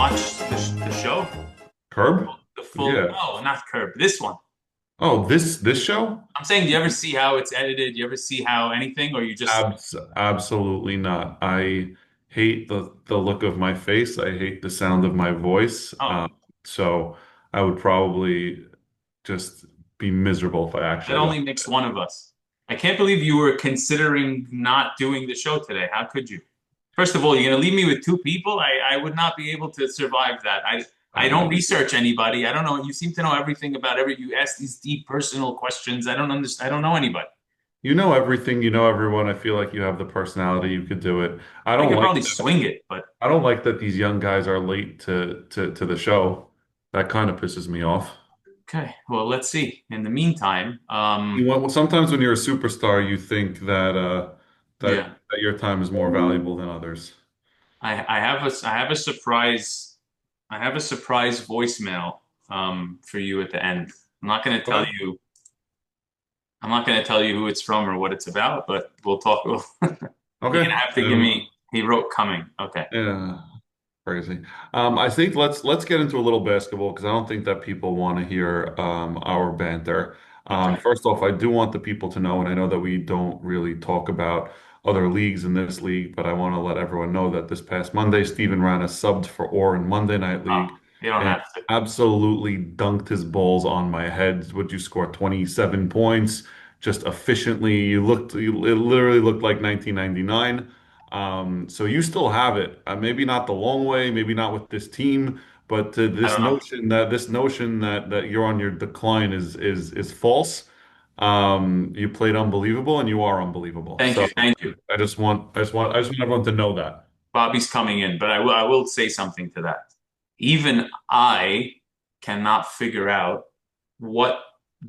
watch the show? Curb? The full, Yeah. no, not Curb. This one. Oh, this show? I'm saying, do you ever see how it's edited? Do you ever see how anything, or you just Absolutely not. I hate the look of my face. I hate the sound of my voice. oh, So I would probably just be miserable if I that actually only watched makes it. one of us. I can't believe you were considering not doing the show today. How could you? First of all, you're gonna leave me with two people. I would not be able to survive that. I don't Uh, research anybody. I don't know. You seem to know everything about every. You ask these deep personal questions. I don't understand. I don't know anybody. you know everything, you know everyone. I feel like you have the personality, you could do it. I I don't could like probably swing it, but I don't like that these young guys are late to the show. That kind of pisses me off. okay. Well, let's see. In the meantime, Well, sometimes when you're a superstar, you think that yeah, that your time is more valuable than others. I have a surprise. I have a surprise voicemail for you at the end. I'm not going to tell Okay. you. I'm not going to tell you who it's from or what it's about, but we'll talk. You're gonna Okay. have to give me. He wrote coming. Okay. Yeah. Crazy. I think let's get into a little basketball because I don't think that people want to hear our banter. Okay. First off, I do want the people to know, and I know that we don't really talk about other leagues in this league, but I want to let everyone know that this past Monday, Steven Rana subbed for Orr in Monday Night Oh, League you don't and have to. absolutely dunked his balls on my head. Would you score 27 points just efficiently? It literally looked like 1999. So you still have it. Maybe not the long way, maybe not with this team, but I don't know. this notion that you're on your decline is false. You played unbelievable, and you are unbelievable. Thank So you. Thank you. I just want everyone to know that. Bobby's coming in, but I will say something to that. Even I cannot figure out what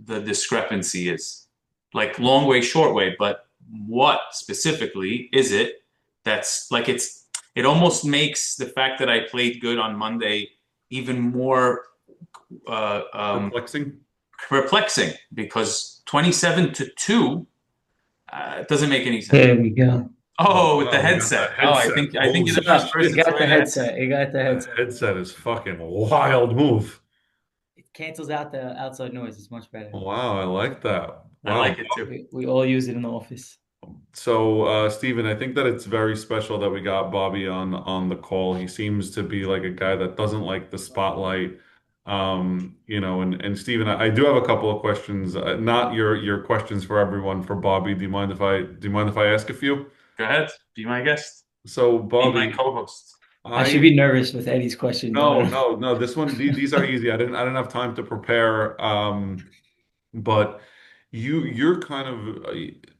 the discrepancy is. Like long way, short way, but what specifically is it that's like it almost makes the fact that I played good on Monday even more uh, um, Perplexing. perplexing because 27 to 2 doesn't make any sense. There we go. Oh Oh, with the wow, we got headset. that Oh, headset. I think you're Holy the first No, he person to shit. got wear the the headset. headset. He got the That headset. headset is fucking wild move. It cancels out the outside noise. It's much better. Wow, I like that. I Wow. like it too. We all use it in the office. So, Stephen, I think that it's very special that we got Bobby on the call. He seems to be like a guy that doesn't like the spotlight. And Stephen, I do have a couple of questions. Not your questions for everyone for Bobby. Do you mind if I ask a few? Go ahead. Be my guest. So, Be my Bobby, co-host. I should I be nervous with Eddie's questions. I no, don't know. no, no. These are easy. I didn't have time to prepare. But you're kind of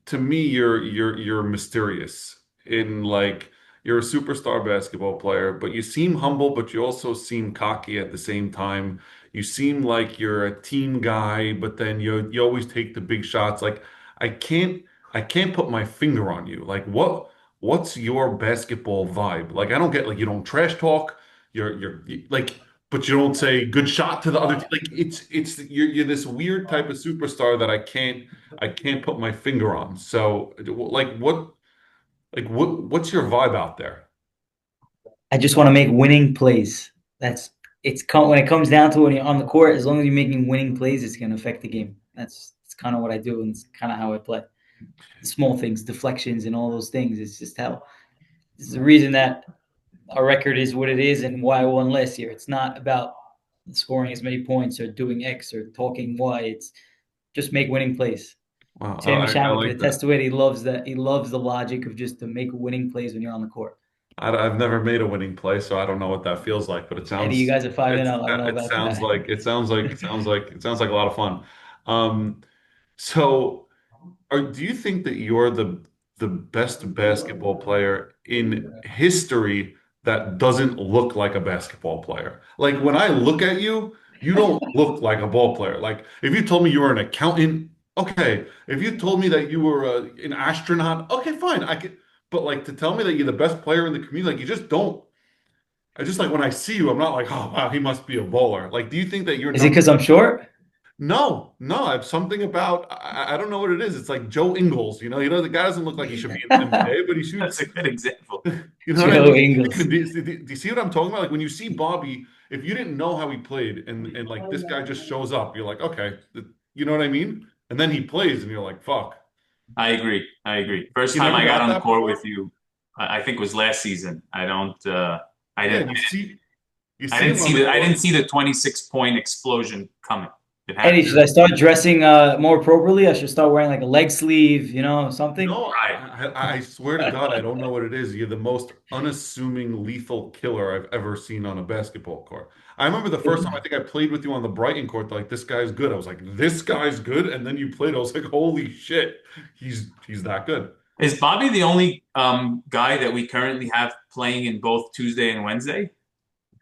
to me you're mysterious in like you're a superstar basketball player, but you seem humble, but you also seem cocky at the same time. You seem like you're a team guy, but then you always take the big shots. Like I can't I can't put my finger on you. Like what's your basketball vibe? Like I don't get like you don't trash talk. Like but you don't say good shot to the other team. Like it's you're this weird type of superstar that I can't put my finger on. So what's your vibe out there? I just want to make winning plays. That's when it comes down to it on the court. As long as you're making winning plays, it's going to affect the game. That's kind of what I do, and it's kind of how I play. The small things, deflections, and all those things. It's just how. This is the reason that our record is what it is, and why I won last year. It's not about scoring as many points or doing X or talking Y. It's just make winning plays. Wow, Sammy I Shamrock could like that. attest to it. He loves that. He loves the logic of just to make winning plays when you're on the court. I've never made a winning play, so I don't know what that feels like, but Eddie, you guys are 5-0. I don't know it about sounds that. like it sounds like a lot of fun. Um, so do you think that you're the best basketball player in history that doesn't look like a basketball player? Like when I look at you, you don't look like a ball player. Like if you told me you were an accountant, okay. If you told me that you were an astronaut, okay, fine. I could, but like to tell me that you're the best player in the community, like you just don't. I just like when I see you, I'm not like, oh wow, he must be a baller. Like, do you think that you're Is it not? because I'm short? No, no, it's something about I don't know what it is. It's like Joe Ingles, the guy doesn't look like he should be in the NBA, but he That's a shoots. good example. You know what I Joe mean? Ingles. Do you see what I'm talking about? Like when you see Bobby, if you didn't know how he played and like this guy just shows up, you're like, okay, you know what I mean? And then he plays and you're like, fuck. I agree. I agree. First You time never I got got on the that court with before? you, I think was last season. I Yeah, didn't, and you I see didn't him on see the I court. didn't see the 26-point explosion coming. It Eddie, happened. should I start dressing more appropriately? I should start wearing like a leg sleeve, something. No, Right. I swear to God, I don't know what it is. You're the most unassuming lethal killer I've ever seen on a basketball court. I remember the first time I think I played with you on the Brighton court, like this guy's good. I was like, this guy's good. And then you played, I was like, holy shit, he's that good. Is Bobby the only guy that we currently have playing in both Tuesday and Wednesday?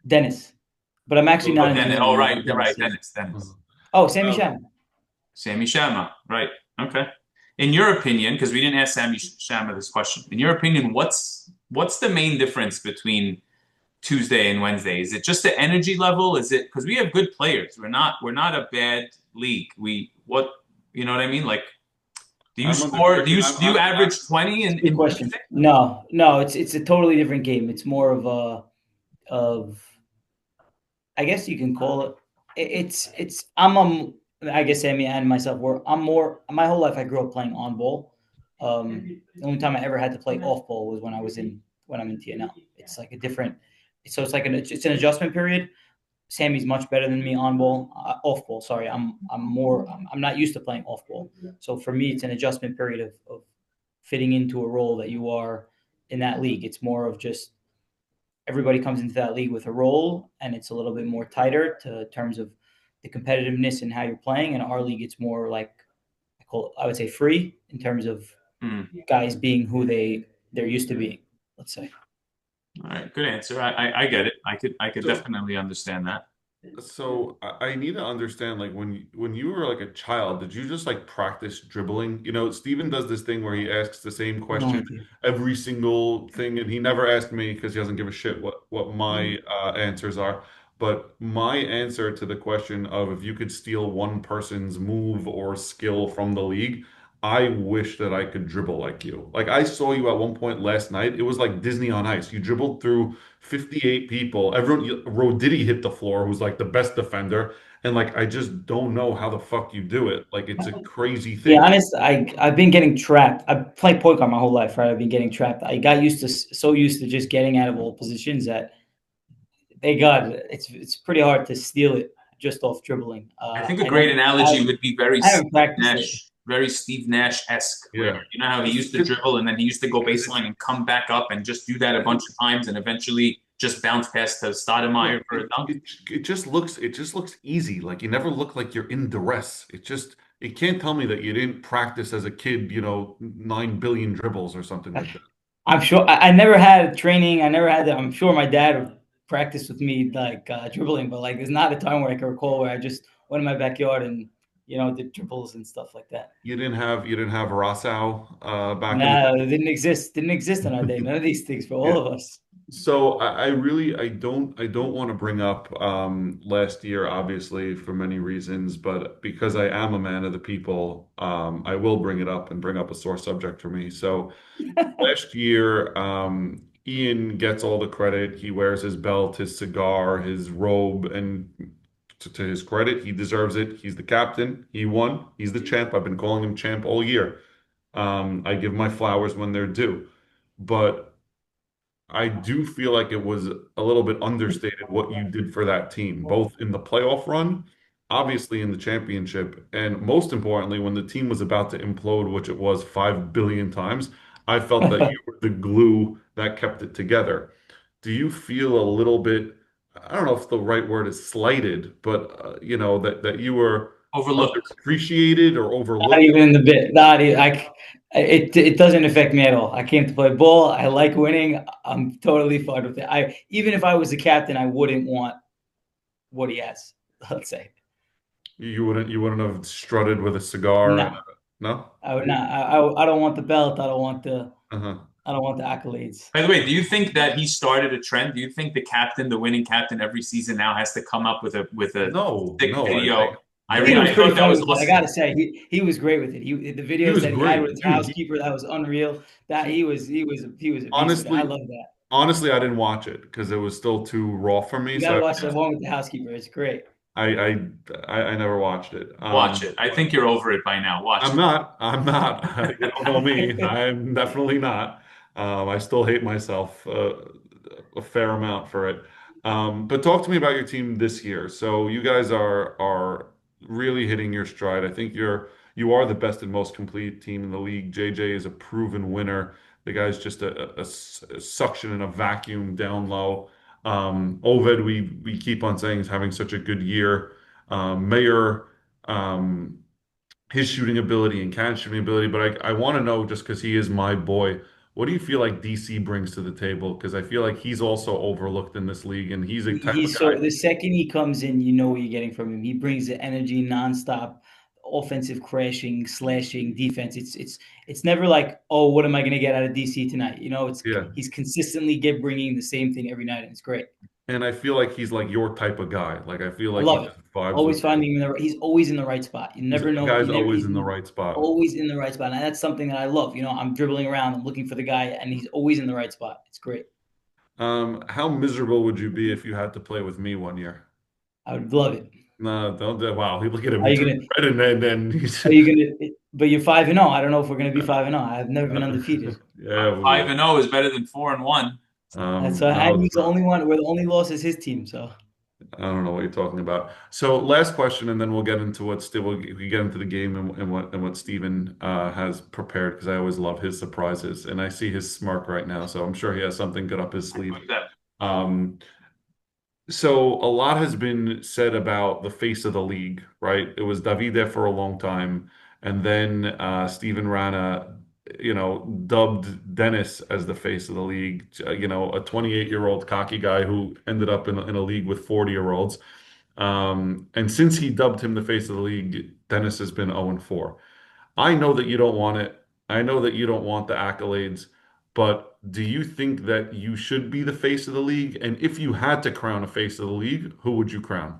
Dennis. But I'm actually So, not Oh, in Dennis. Vienna Oh, anymore. right. Dennis, Right. yeah. Dennis. Dennis. Oh, Sammy um, Shamma. Sammy Shamma. Right. Okay. In your opinion, because we didn't ask Sammy Shamma this question, in your opinion, what's the main difference between Tuesday and Wednesday? Is it just the energy level? Is it because we have good players? We're not a bad league. You know what I mean? Like, do you I'm under score? Do Ricky. you do you average 20 It's a good in question. Tuesday? No, no, it's a totally different game. It's more of of I guess you can call it. It's I guess Sammy and myself were I'm more my whole life I grew up playing on ball. The only time I ever had to play off ball was when I'm in TNL. It's like a different. So it's an adjustment period. Sammy's much better than me on ball, off ball. Sorry, I'm not used to playing off ball. So for me, it's an adjustment period of fitting into a role that you are in that league. It's more of just everybody comes into that league with a role, and it's a little bit more tighter to terms of the competitiveness and how you're playing. In our league, it's more like I would say free in terms of Hmm. guys being who they're used to being. Let's say. All right, good answer. I get it. I could So definitely understand that. So I need to understand, like when you were like a child, did you just like practice dribbling? Steven does this thing where he asks the same No question idea. every single thing, and he never asked me because he doesn't give a shit what my answers are. But my answer to the question of if you could steal one person's move or skill from the league, I wish that I could dribble like you. Like I saw you at one point last night. It was like Disney on Ice. You dribbled through 58 people. Roditi hit the floor, who's like the best defender. And like, I just don't know how the fuck you do it. Like, it's a crazy Yeah, thing. honest, I've been getting trapped. I've played point guard my whole life, right? I've been getting trapped. I got used to so used to just getting out of all positions that they got it's pretty hard to steal it just off dribbling. I think a great I, analogy would be I haven't practiced it. Very Steve Nash-esque, where Yeah. you know how he used to dribble and then he used to go baseline and come back up and just do that a bunch of times and eventually just bounce past to No, Stoudemire for it, a dunk. it it just looks easy. Like you never look like you're in duress. It can't tell me that you didn't practice as a kid, 9 billion dribbles or something like that. I'm sure I never had training. I never had that. I'm sure my dad would practice with me like dribbling, but like there's not a time where I can recall where I just went in my backyard and did dribbles and stuff like that. You didn't have Rossau back in the No, it didn't exist. Didn't exist in our day. None of these things for all day. of us. So I really I don't want to bring up last year, obviously for many reasons, but because I am a man of the people, I will bring it up and bring up a sore subject for me. So last year, Ian gets all the credit. He wears his belt, his cigar, his robe, and to his credit, he deserves it. He's the captain. He won. He's the champ. I've been calling him champ all year. I give my flowers when they're due, but I do feel like it was a little bit understated what you did for that team, both in the playoff run, obviously in the championship, and most importantly, when the team was about to implode, which it was 5 billion times, I felt that you were the glue that kept it together. Do you feel a little bit, I don't know if the right word is slighted, but that you were Overlooked. underappreciated or Not overlooked? even in the bit. Not even, it doesn't affect me at all. I came to play ball. I like winning. I'm totally fine with it. I even if I was the captain, I wouldn't want what he has. Let's say You wouldn't have strutted with a cigar and no. no? I would not. I don't want the belt. Uh-huh. I don't want the accolades. By the way, do you think that he started a trend? Do you think the captain, the winning captain every season now has to come up with a No, sick no. I video? Steven was I pretty thought that funny was with it. I awesome. gotta say, he was great with it. The He videos was that he had great, with his dude. housekeeper, that was unreal. That he was a beast with it. I Honestly, love that. honestly, I didn't watch it because it was still too raw for me. You So gotta watch the one with the housekeeper. It's great. I, I, I never watched it. Watch it. I think you're over it by now. Watch I'm it. not. I'm not. You don't know me. I'm definitely not. I still hate myself a fair amount for it. But talk to me about your team this year. So you guys are really hitting your stride. I think you are the best and most complete team in the league. JJ is a proven winner. The guy's just a suction and a vacuum down low. Oved, we keep on saying is having such a good year. Mayor. Um, his shooting ability and catch shooting ability, but I want to know just because he is my boy, what do you feel like DC brings to the table? Because I feel like he's also overlooked in this league, and he's a type of He's so guy. the second he comes in, you know what you're getting from him. He brings the energy nonstop, offensive crashing, slashing, defense. It's never like, oh, what am I going to get out of DC tonight? It's Yeah, he's consistently get bringing the same thing every night, and it's great. and I feel like he's like your type of guy. Like I feel I like he love it. just vibes with Always you. finding him he's always in the right spot. You He's never the know. guy's You never always he's in the right spot. always in the right spot, and that's something that I love. I'm dribbling around, I'm looking for the guy, and he's always in the right spot. It's great. How miserable would you be if you had to play with me one year? I would love it. No, don't. Wow, look at him. Are He you turned gonna? red, and then he's. Are you gonna? But you're 5-0. I don't know if we're gonna be 5-0. I've never been undefeated. Yeah, we Five will. and zero is better than 4-1. That's why, No, and it's he's the not. only one where the only loss is his team. So I don't know what you're talking about. So last question, and then we'll get into what still we get into the game and what Steven has prepared because I always love his surprises, and I see his smirk right now, so I'm sure he has something good up his sleeve. Like that. Um, so a lot has been said about the face of the league, right? It was Davide for a long time, and then Steven Rana, dubbed Dennis as the face of the league. A 28-year-old cocky guy who ended up in a league with 40-year-olds. And since he dubbed him the face of the league, Dennis has been 0 and 4. I know that you don't want it. I know that you don't want the accolades, but do you think that you should be the face of the league? And if you had to crown a face of the league, who would you crown?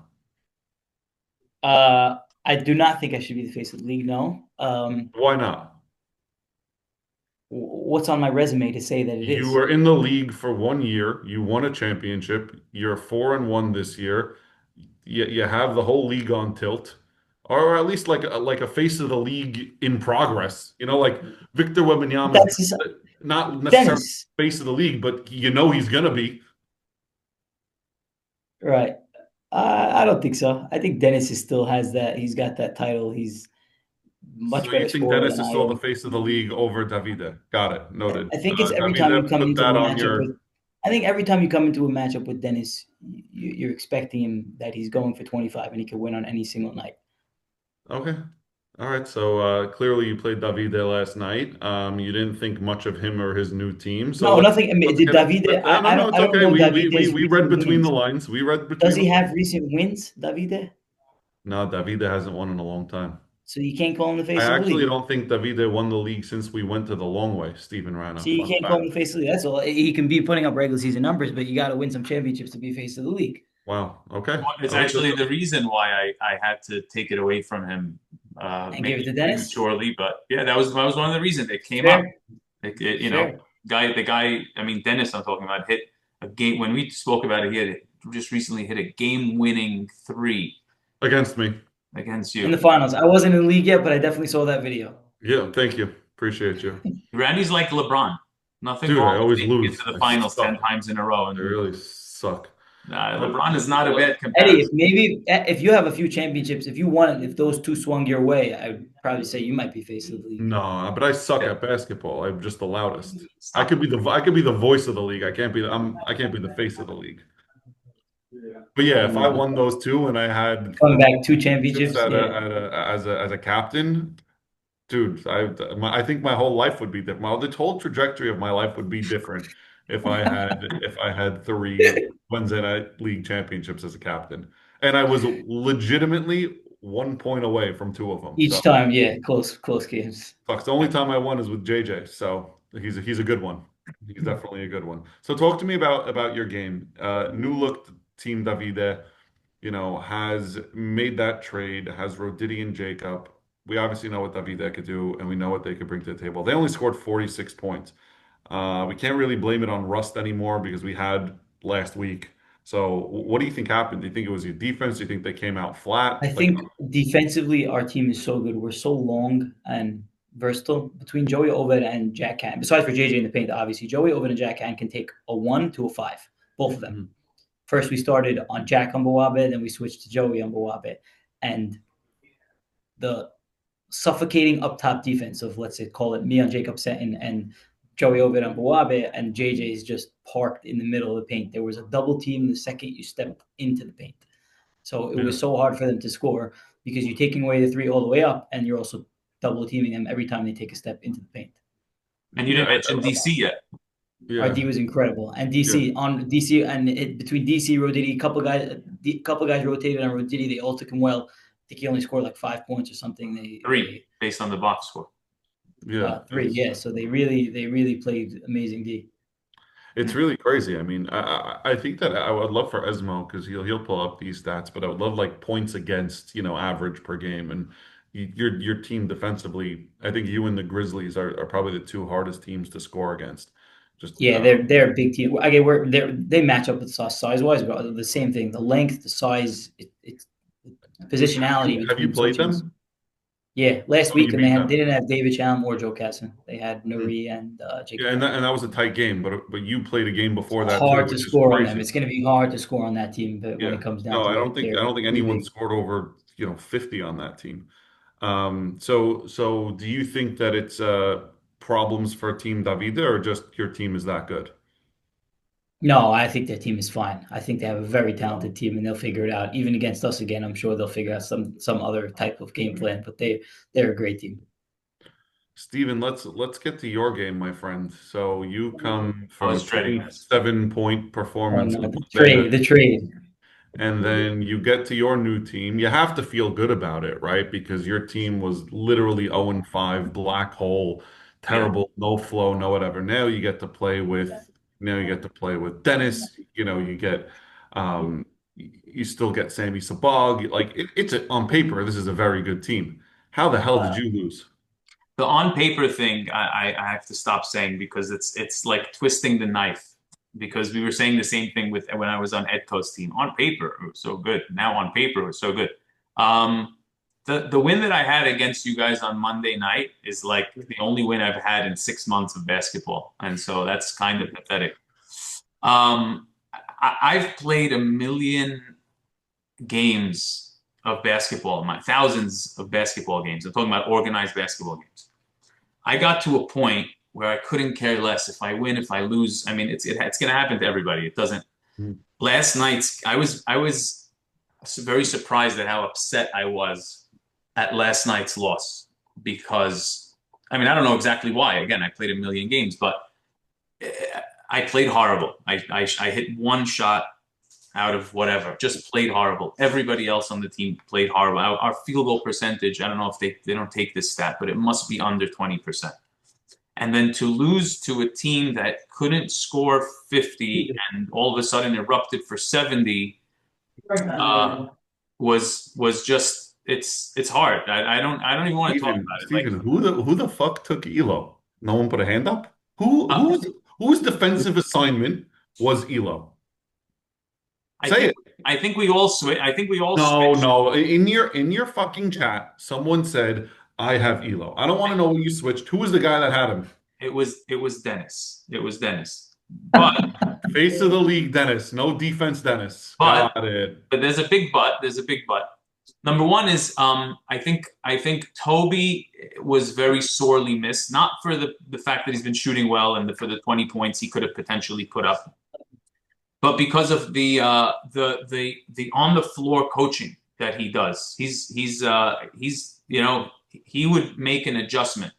I do not think I should be the face of the league. No. Why not? What's on my resume to say that it You is? were in the league for 1 year. You won a championship. You're 4 and 1 this year. You have the whole league on tilt, or at least like a face of the league in progress. Like Victor Wembanyama is That's just, not necessarily Dennis, face of the league, but he's gonna be. right? I don't think so. I think Dennis still has that. He's got that title. He's So much you better think scorer Dennis than is I still the am. face of the league over Davide? Got it. Noted. I think it's every time you Davide, come put into that a on matchup your. with. I think every time you come into a matchup with Dennis, you're expecting him that he's going for 25 and he can win on any single night. Okay. All right. So clearly you played Davide last night. You didn't think much of him or his new team. So No, nothing. I mean, let's did get it. Davide? No, I no, don't. it's I don't okay. know We Davide's we read recent between the winnings. lines. We read Does between the he have lines. recent wins, Davide? No, Davide hasn't won in a long time. So you can't call him the I face of the actually league. don't think Davide won the league since we went to the long way, Stephen Rana. See, you Fun can't call him the fact. face of the league. That's all. He can be putting up regular season numbers, but you got to win some championships to be face of the league. Wow. Okay. It's All right. actually the reason why I had to take it away from him, And give it maybe to Dennis. prematurely. But yeah, that was one of the reasons it came up. Fair, You know, fair. the guy. I mean, Dennis, I'm talking about, hit a game when we spoke about it. He had just recently hit a game-winning three Against me. against In the you. finals, I wasn't in the league yet, but I definitely saw that video. Yeah. Thank you. Appreciate you. Randy's like LeBron. Nothing Dude, I wrong with always making it lose. to the I finals 10 suck. times in a row. I And really suck. LeBron is not a bad Eddie, comparison. if you have a few championships, if you won it, if those two swung your way, I would probably say you might be face of the league. No, but I suck Yeah, at basketball. I'm just the loudest. I stop. could be the voice of the league. I can't be the face of the league. But yeah, if I No, won those two and I had coming four back two chips championships, yeah. as a captain, dude, I think my whole life would be different. The whole trajectory of my life would be different if I had three Wednesday night league championships as a captain, and I was legitimately 1 point away from two of them. So Each time, yeah, close games. fuck, the only time I won is with JJ. So he's a good one. He's definitely a good one. So talk to me about your game. New look team Davide. has made that trade, has Roditi and Jacob. We obviously know what Davide could do, and we know what they could bring to the table. They only scored 46 points. We can't really blame it on rust anymore because we had last week. So, what do you think happened? Do you think it was your defense? Do you think they came out I flat? Like, think defensively, our team is so good. We're so long and versatile between Joey Ovid and Jack Can. Besides for JJ in the paint, obviously, Joey Ovid and Jack Can take a 1 to a 5, both of them. mhm. First, we started on Jack Umbawabe, then we switched to Joey Umbawabe. And the suffocating up top defense of, let's say, call it me on Jacob Seton and Joey Ovid on Bawabe, and JJ is just parked in the middle of the paint. There was a double team the second you stepped into the paint. So it Yeah. was so hard for them to score because you're taking away the three all the way up, and you're also double teaming them every time they take a step into the paint. And you Yeah, didn't mention DC yet. Our yeah, D was incredible, and yeah. DC and between DC Roditi, couple guys rotated on Roditi. They all took him well. I think he only scored like 5 points or something. Three, based on the box score. Yeah, Three, yeah. So they really played amazing D. it's really crazy. I mean, I think that I would love for Esmo because he'll pull up these stats, but I would love like points against, average per game. And your team defensively, I think you and the Grizzlies are probably the two hardest teams to score against. Just Yeah, they're a big team. Again, they match up with size wise, but the same thing. The length, the size, it's positionality have you between played switchings. them? Yeah, last Oh, you week, and beat they them. didn't have David Chaum or Joe Casson. They had Hmm. Nuri and Yeah, Jacob and Martin. that was a tight game, but you played a game before that too, Hard to which is score on them. crazy. It's going to be hard to score on that team, but when Yeah. it comes down No, I to don't it, think I they're don't think pretty anyone big. scored over, 50 on that team. So do you think that it's problems for Team Davide or just your team is that good? No, I think their team is fine. I think they have a very talented team, and they'll figure it out. Even against us again, I'm sure they'll figure out some other type of game plan. But they're a great team. Steven, let's get to your game, my friend. So you come I from a was dreading this. 27-point Oh performance no, on Monday night. the trade. And then you get to your new team. You have to feel good about it, right? Because your team was literally 0-5, black hole, Yeah. terrible, no flow, no whatever. Now you get to play with Dennis. You still get Sammy Sabag. Like on paper, this is a very good team. How the hell did you lose? The on paper thing, I have to stop saying because it's like twisting the knife. Because we were saying the same thing with when I was on Edco's team. On paper, it was so good. Now on paper, it was so good. The win that I had against you guys on Monday night is like the only win I've had in 6 months of basketball, and so that's kind of pathetic. I've played a million games of basketball, my thousands of basketball games. I'm talking about organized basketball games. I got to a point where I couldn't care less if I win, if I lose. I mean, it's going to happen to everybody. It doesn't. Last night's, I was very surprised at how upset I was at last night's loss because I mean I don't know exactly why. Again, I played a million games, but I played horrible. I hit one shot out of whatever. Just played horrible. Everybody else on the team played horrible. Our field goal percentage, I don't know if they don't take this stat, but it must be under 20%. And then to lose to a team that couldn't score 50 and all of a sudden erupted for 70 uh, was just it's hard. I don't even want to talk Steven, about it. Like Steven, who the fuck took Elo? No one put a hand up? Who uh, whose defensive assignment was Elo? I Say think it. I think we all switch. I think we all No, switched. no. In your fucking chat, someone said I have Elo. I don't want to know who you switched. Who was the guy that had him? It was Dennis. It was Dennis. But Face of the league, Dennis. No defense, Dennis. but Got it. but there's a big but. There's a big but. Number one is I think Toby was very sorely missed, not for the fact that he's been shooting well and for the 20 points he could have potentially put up, but because of the on the floor coaching that he does. He's he would make an adjustment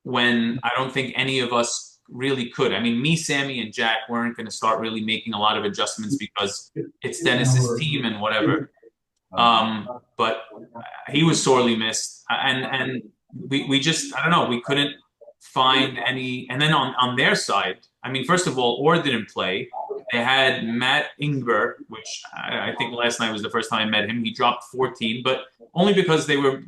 when I don't think any of us really could. I mean, me, Sammy, and Jack weren't going to start really making a lot of adjustments because it's Dennis's team and whatever. But he was sorely missed, and we just I don't know, we couldn't find any. And then on their side, I mean, first of all, Orr didn't play, They had Matt Ingber, which I think last night was the first time I met him. He dropped 14, but only because they were,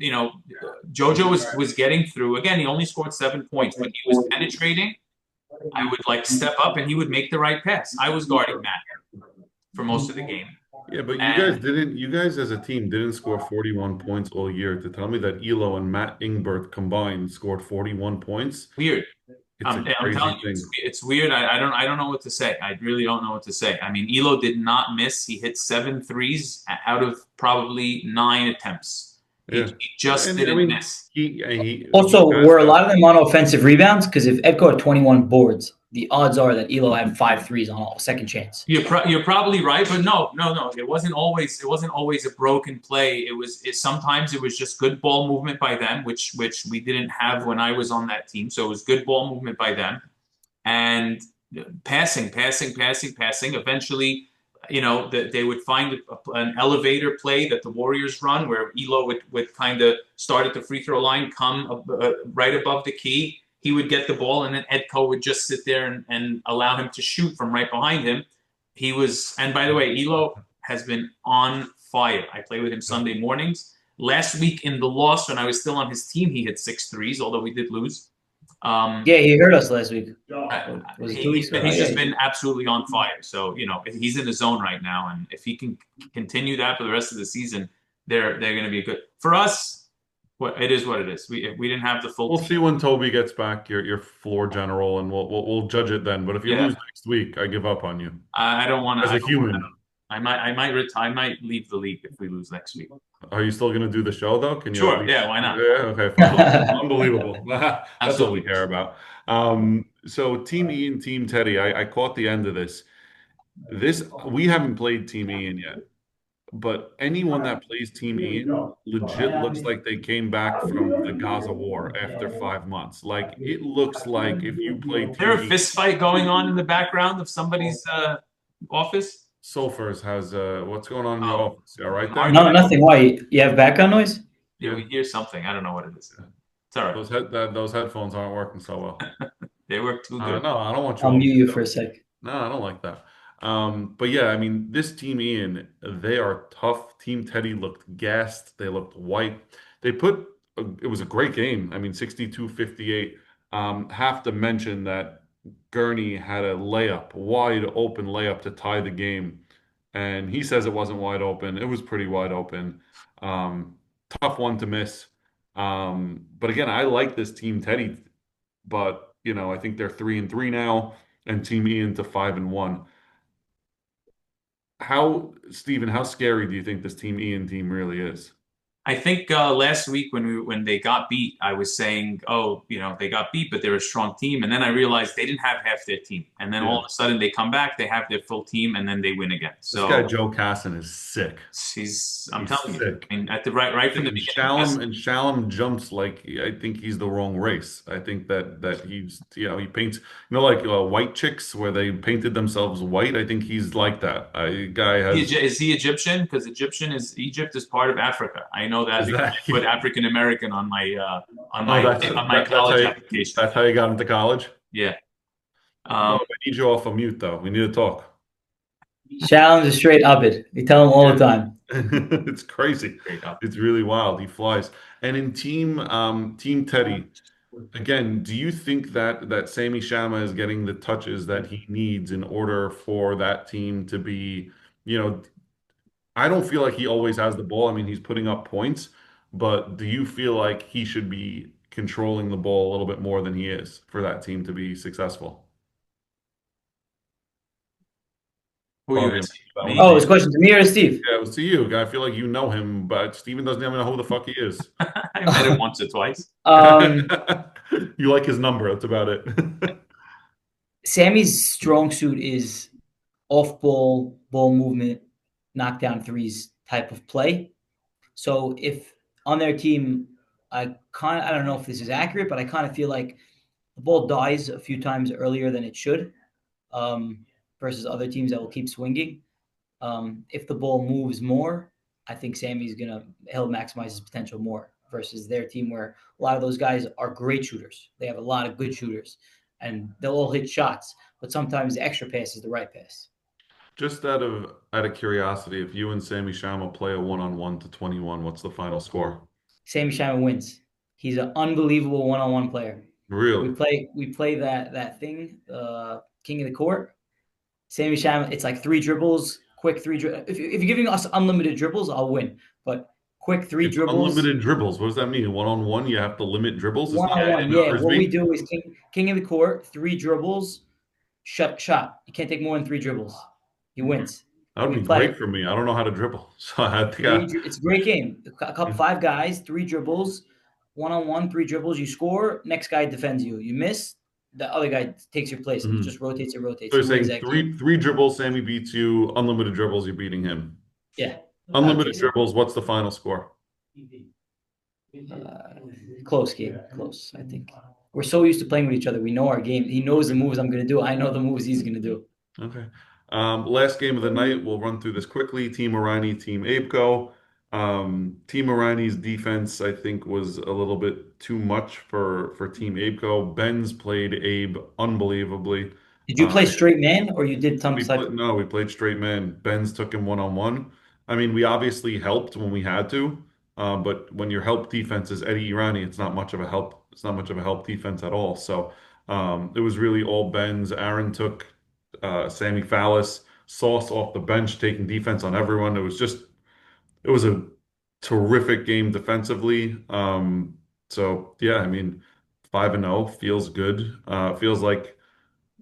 JoJo was getting through. Again, he only scored 7 points, but he was penetrating. I would like step up and he would make the right pass. I was guarding Matt for most of the game. Yeah, but And you guys as a team didn't score 41 points all year. To tell me that Elo and Matt Ingberth combined scored 41 points, weird. it's a I'm crazy telling you, thing. it's weird. I don't know what to say. I really don't know what to say. I mean, Elo did not miss. He hit 7 threes out of probably 9 attempts. Yeah. He just And I didn't mean, miss. he Also, has were a that. lot of them on offensive rebounds? Because if Edko had 21 boards, the odds are that Elo had 5 threes on all second chance. You're probably right, but no. It wasn't always a broken play. Sometimes it was just good ball movement by them, which we didn't have when I was on that team. So it was good ball movement by them and passing. Eventually, they would find an elevator play that the Warriors run, where Elo would kind of start at the free throw line, come right above the key. He would get the ball, and then Edco would just sit there and allow him to shoot from right behind him. And by the way, Elo has been on fire. I play with him Sunday mornings. Last week in the loss, when I was still on his team, he hit 6 threes, although we did lose. Um, Yeah, he hurt us last week. Was it 2 weeks ago? he's Yeah. just been absolutely on fire. So he's in the zone right now, and if he can continue that for the rest of the season, they're going to be good for us. It is what it is. If we didn't have the full We'll team, see when Toby gets back, your floor general, and we'll judge it then. But if you yeah, lose next week, I give up on you I don't want to. as a human. I might leave the league if we lose next week. Are you still going to do the show though? Can you at Sure, least? yeah, why not? Yeah, okay, fine. Unbelievable. That's all we Absolutely. care about. So Team E and Team Teddy, I caught the end of this. We haven't played Team Ian yet, but anyone that plays Team Ian legit looks like they came back from the Gaza war after 5 months. Like it looks like if you play Is there Team a Ian, fist fight going on in the background of somebody's office? Sofers has what's going on in your Oh, office? You all right an there? No, argument? nothing. Why? You have background noise? Yeah, Yeah. we hear something. I don't know what it is. It's all right. Those headphones aren't working so well. They work too good. No, I don't want you I'll on mute mute you for though. a sec. No, I don't like that. But yeah, I mean, this team, Ian, they are tough. Team Teddy looked gassed. They looked white. It was a great game. I mean, 62-58. Have to mention that Gurney had a wide open layup to tie the game. And he says it wasn't wide open. It was pretty wide open. Um, Tough one to miss. But again, I like this team Teddy, but I think they're 3-3 now and Team Ian to 5-1. Steven, how scary do you think this Team Ian team really is? I think last week when they got beat, I was saying, oh, they got beat, but they're a strong team. And then I realized they didn't have half their team. And then all Yeah. of a sudden they come back, they have their full team, and then they win again. This guy So Joe Casson is sick. I'm He's telling you, sick. I mean, right from the And beginning. Shalom jumps like I think he's the wrong race. I think that he's he paints like white chicks where they painted themselves white. I think he's like that. Guy has Is he Egyptian? Because Egypt is part of Africa. I know that is because that I put African American on my oh that's how college application. you got into college. Yeah. Mo, Um, I need you off of mute though. We need to talk. Shallon's a straight Abid. We tell him all the Yeah. time. It's crazy. great up. It's really wild. He flies. And in Team Teddy, again, do you think that Sammy Shama is getting the touches that he needs in order for that team to be, you know, I don't feel like he always has the ball. I mean, he's putting up points, but do you feel like he should be controlling the ball a little bit more than he is for that team to be successful? Who are you Probably asking? that one Me? to Oh, you. it's a question to me or to Steve? Yeah, it was to you. I feel like you know him, but Steven doesn't even know who the fuck he is. I met him once or twice. Um, You like his number. That's about it. Sammy's strong suit is off ball movement, knockdown threes type of play. So if on their team, I don't know if this is accurate, but I kind of feel like the ball dies a few times earlier than it should, um, versus other teams that will keep swinging. If the ball moves more, I think he'll maximize his potential more versus their team where a lot of those guys are great shooters. They have a lot of good shooters and they'll all hit shots, but sometimes the extra pass is the right pass. Just out of curiosity, if you and Sammy Shama play a one-on-one to 21, what's the final score? Sammy Shima wins. He's an unbelievable one-on-one player. Really? We play that thing, King of the Court. Sammy Shama, it's like three dribbles, quick three. If you're giving us unlimited dribbles, I'll win. But quick three It's dribbles, unlimited dribbles. What does that mean? One-on-one, you have to limit dribbles? It's one not on like one. in Yeah, what we Frisbee? do is King of the Court, three dribbles, shot. You can't take more than three dribbles. He wins. That would We be play great it. for me. I don't know how to dribble. So I think Three. It's a great game. A couple Mhm. five guys, three dribbles, one on one, three dribbles. You score. Next guy defends you. You miss. The other guy takes your place, and it just rotates. It So rotates. you're He wins saying that game. three dribbles, Sammy beats you. Unlimited dribbles, you're beating him. Yeah, how it Unlimited takes it. dribbles, what's the final score? Uh, Close game, close. I think we're so used to playing with each other. We know our game. He knows the moves I'm gonna do. I know the moves he's gonna do. Okay. Last game of the night, we'll run through this quickly. Team Orion, Team Abeco. Team Orion's defense, I think, was a little bit too much for Team Abeco. Ben's played Abe unbelievably. Did you Uh, play straight man or you did some we type played of? no, we played straight man. Ben's took him one-on-one. I mean, we obviously helped when we had to, but when your help defense is Eddie Irani, it's not much of a help. It's not much of a help defense at all. So it was really all Ben's. Aaron took Sammy Fallis, Sauce off the bench, taking defense on everyone. It was a terrific game defensively. So yeah, I mean, 5-0 feels good. Feels like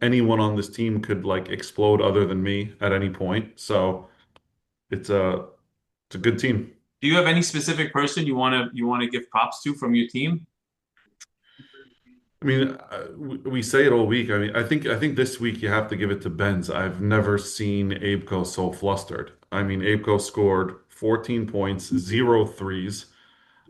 anyone on this team could like explode other than me at any point. So it's a it's a good team. Do you have any specific person you want to give props to from your team? I mean, we say it all week. I mean, I think this week you have to give it to Benz. I've never seen Abeco so flustered. I mean, Abeco scored 14 points, zero threes.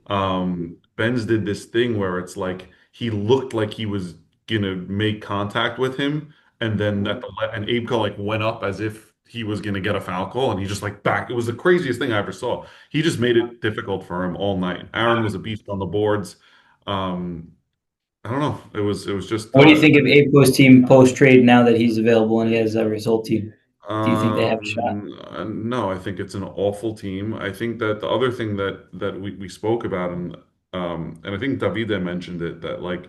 Benz did this thing where it's like he looked like he was gonna make contact with him, and then and Abeco like went up as if he was gonna get a foul call, and he just like back. It was the craziest thing I ever saw. He just made it difficult for him all night. Aaron was a beast on the boards. Um, I don't know. It was just What do you think of Abe's team post trade now that he's available and he has a result team? Do you think they have a shot? No, I think it's an awful team. I think that the other thing that we spoke about and I think Davide mentioned it that like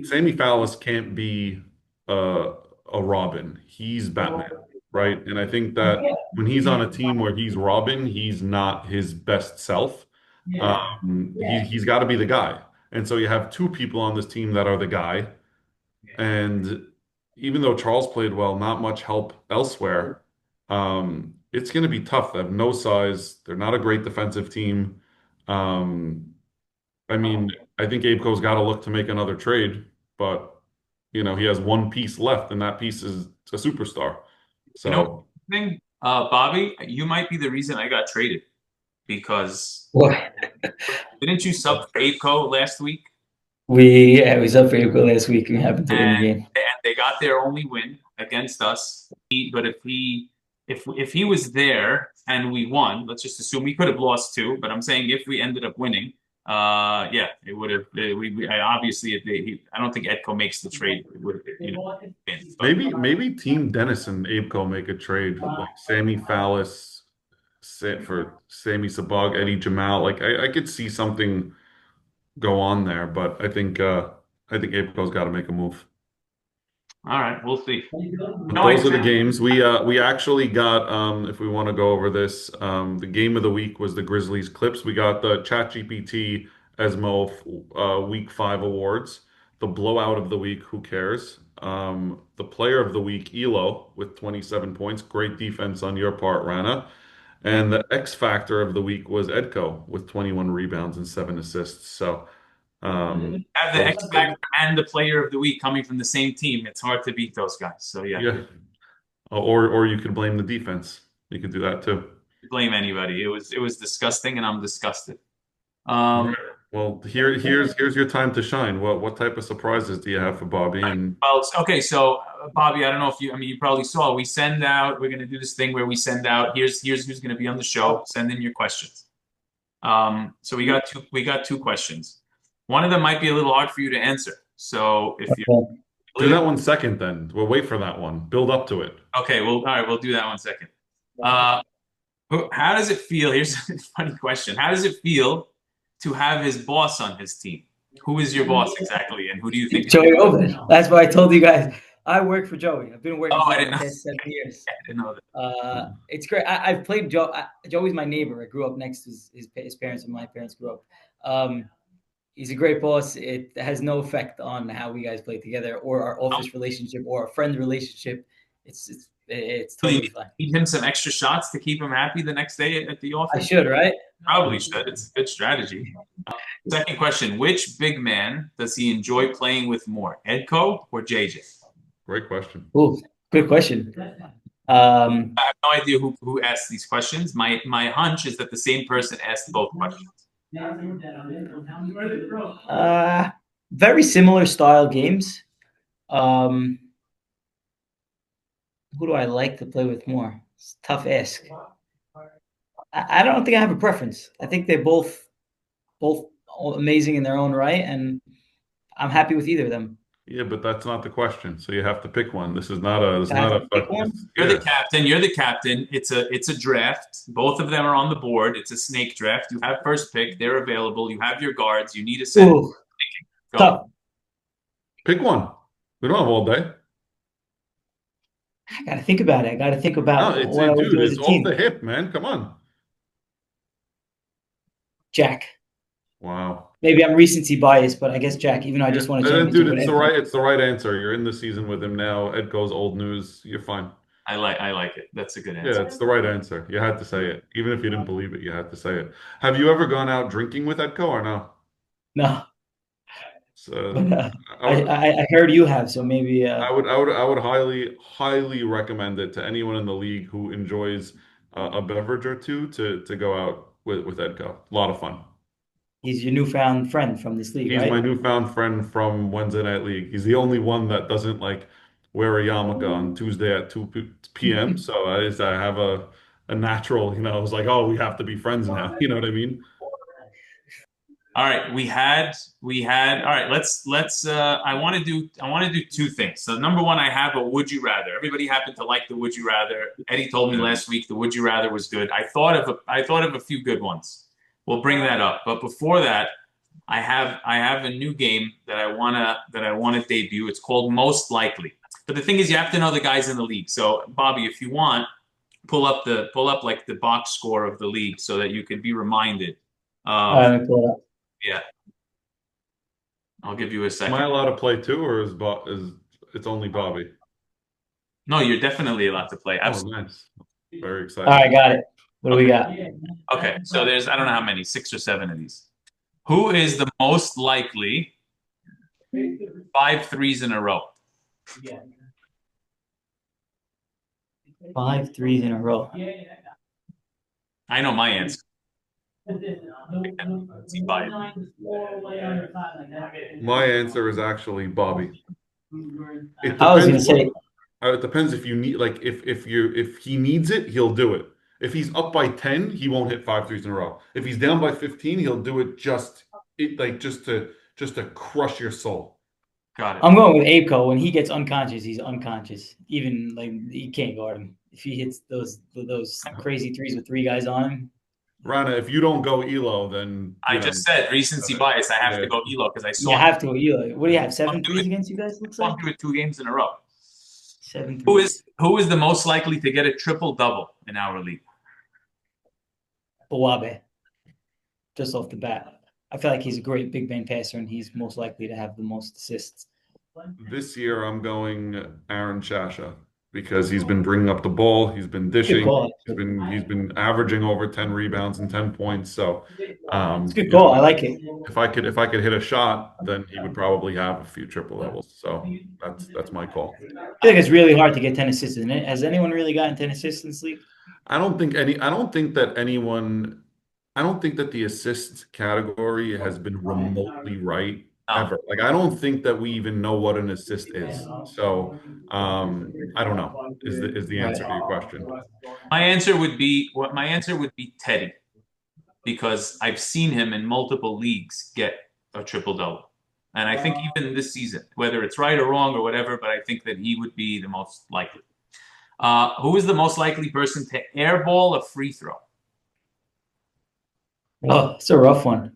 Sammy Fallis can't be uh, a Robin. He's Batman, right? And I think that when he's on a team where he's Robin, he's not his best self. He's got to be the guy. And so you have two people on this team that are the guy. And even though Charles played well, not much help elsewhere. It's going to be tough. They have no size. They're not a great defensive team. Um, I mean, I think Abeco's got to look to make another trade, but he has one piece left, and that piece is a superstar. You know, So thing, Bobby, you might be the reason I got traded because What? didn't you sub for Apeco last week? We was up for April last week. We happened to win the And game. they got their only win against us. But if he was there and we won, let's just assume we could have lost too. But I'm saying if we ended up winning, yeah, it would have. Obviously, I don't think Edco makes the trade. It would have, been, but maybe Team Dennis and Abeco make a trade like Sammy Fallis for Sammy Sabag, Eddie Jamal. Like I could see something go on there, but I think April's got to make a move. all right, we'll see. But No, I those are the games. We actually got if we want to go over this, the game of the week was the Grizzlies Clips. We got the ChatGPT ESMO Week 5 awards. The blowout of the week, who cares? The player of the week, Elo, with 27 points. Great defense on your part, Rana. And the X factor of the week was Edco with 21 rebounds and 7 assists. So have the those, X Factor and the Player of the Week coming from the same team. It's hard to beat those guys. So yeah, yeah. Or you could blame the defense. You could do that too. blame anybody. It was disgusting, and I'm disgusted. All right. Um, Well, here's your time to shine. What type of surprises do you have for Bobby? And well, okay, so Bobby, I don't know if you, I mean, you probably saw. We send out. We're going to do this thing where we send out. Here's who's going to be on the show. Send in your questions. So we got two questions. One of them might be a little hard for you to answer. So if you're Okay. Do that one second then. We'll wait for that one. Build up to it. Okay, well, all right, we'll do that one second. Uh, how does it feel? Here's a funny question. How does it feel to have his boss on his team? Who is your boss exactly, and who do you think is your Joey Open. That's why I told you guys. I work for Joey. I've been working Oh, for I him didn't for the know. past 7 years. I didn't know that. It's great. I've played Joe. Joey's my neighbor. I grew up next to his parents, and my parents grew up. He's a great boss. It has no effect on how we guys play together, or our Oh, office relationship, or our friend relationship. It's really totally fine. need him some extra shots to keep him happy the next day at the I office? should, right? Probably should. It's a good strategy. Second question: which big man does he enjoy playing with more, Edco or JJ? Great question. Ooh, good question. I have no idea who asked these questions. My hunch is that the same person asked both questions. Uh, very similar style games. Um, who do I like to play with more? It's a tough ask. I don't think I have a preference. I think they're both amazing in their own right, and I'm happy with either of them. Yeah, but that's not the question. So you have to pick one. This is not a. This is I have not to a pick fuck. one. This, You're the yeah. captain. You're the captain. It's a draft. Both of them are on the board. It's a snake draft. You have first pick. They're available. You have your guards. You need a center. Ooh, Go. tough. Pick one. We don't have all day. I got to think about it. I got to think No, about what I would dude. do as It's a off team. the hip, man. Come on. Jack. Wow. Maybe I'm recency biased, but I guess Jack. Even though I Yeah, just won a and then, dude, championship with it's the Edco. right. It's the right answer. You're in the season with him now. Ed goes old news. You're fine. I like it. That's a good Yeah, answer. it's the right answer. You had to say it, even if you didn't believe it. You had to say it. Have you ever gone out drinking with Edco or no? No, So, but I would, I heard you have, so maybe. I would highly recommend it to anyone in the league who enjoys a beverage or two to go out with Edco. A lot of fun. He's your newfound friend from this league, He's right? my newfound friend from Wednesday Night League. He's the only one that doesn't like wear a yarmulke on Tuesday at 2 p.m. So I have a natural, I was like, oh, we have to be friends now. You know what I mean? All right, we had all right, let's I want to do two things. So number one, I have a would you rather. Everybody happened to like the would you rather. Eddie told me Yeah. last week the would you rather was good. I thought of a few good ones. We'll bring that up. But before that, I have a new game that I wanna debut. It's called Most Likely. But the thing is you have to know the guys in the league. So Bobby, if you want, pull up like the box score of the league so that you can be reminded of Let me pull it up. yeah. I'll give you a Am I second. allowed to play too, or is it's only Bobby? No, you're definitely allowed to play. Oh, Absolutely. nice. Very All excited. right, got it. What do we Okay. got? Okay. So there's I don't know how many, six or seven of these. Who is the most likely five threes in a row? 5 threes in a row. I know my answer. See five. My answer is actually Bobby. It I was gonna depends what. say It depends if you need like if he needs it, he'll do it. If he's up by 10, he won't hit five threes in a row. If he's down by 15, he'll do it just to crush your soul. Got it. I'm going with Apeco. When he gets unconscious, he's unconscious. Even like you can't guard him if he hits those crazy threes with three guys on him. Rana, if you don't go Elo, then I just said recency bias. I have to yeah. go Elo because I You saw him. have to. What do you have? I'll Seven do threes it. against you guys? Looks I'll like do it 2 games in a row. seven Who threes. is who is the most likely to get a triple double in our league? Bawabe, just off the bat. I feel like he's a great big man passer, and he's most likely to have the most assists. This year I'm going Aaron Shasha because he's been bringing up the ball, he's been Good dishing, call. he's been averaging over 10 rebounds and 10 points. So, It's a good call. I like it. if I could hit a shot, then he would probably have a few triple doubles. So that's my call. I feel like it's really hard to get 10 assists, isn't it? Has anyone really gotten 10 assists in this league? I don't think that anyone I don't think that the assist category has been remotely right No. ever. Like I don't think that we even know what an assist is. So I don't know is the Right. answer to your question. My answer would be Teddy because I've seen him in multiple leagues get a triple double. And I think even this season, whether it's right or wrong or whatever, but I think that he would be the most likely. Who is the most likely person to airball a free throw? Oh, it's a rough one.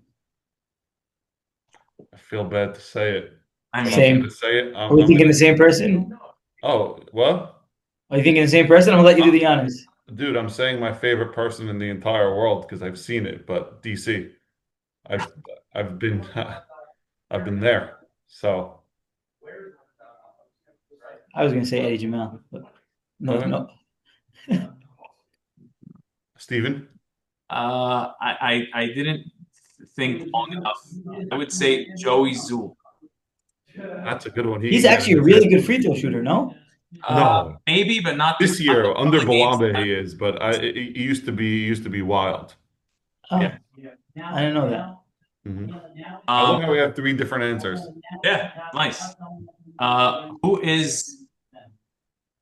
I feel bad to say it, I but I'm mean, going to Same. say it. Are we thinking the same person? Oh, what? Are you thinking the same person? I'm gonna let you do the honors. Dude, I'm saying my favorite person in the entire world because I've seen it, but DC. I've I've been I've been there. So, I was gonna say Eddie Jamal, but no, okay. no. Steven, I didn't think long enough. I would say Joey Zool. that's a good one. He He's can get actually an a really assist. good free throw shooter. No. No, Maybe, but this not the year couple under of games. Balaba he is, but he used to be wild. Yeah. Oh, I didn't know that. Hmm. I love Um, how we have three different answers. yeah, nice. Uh, who is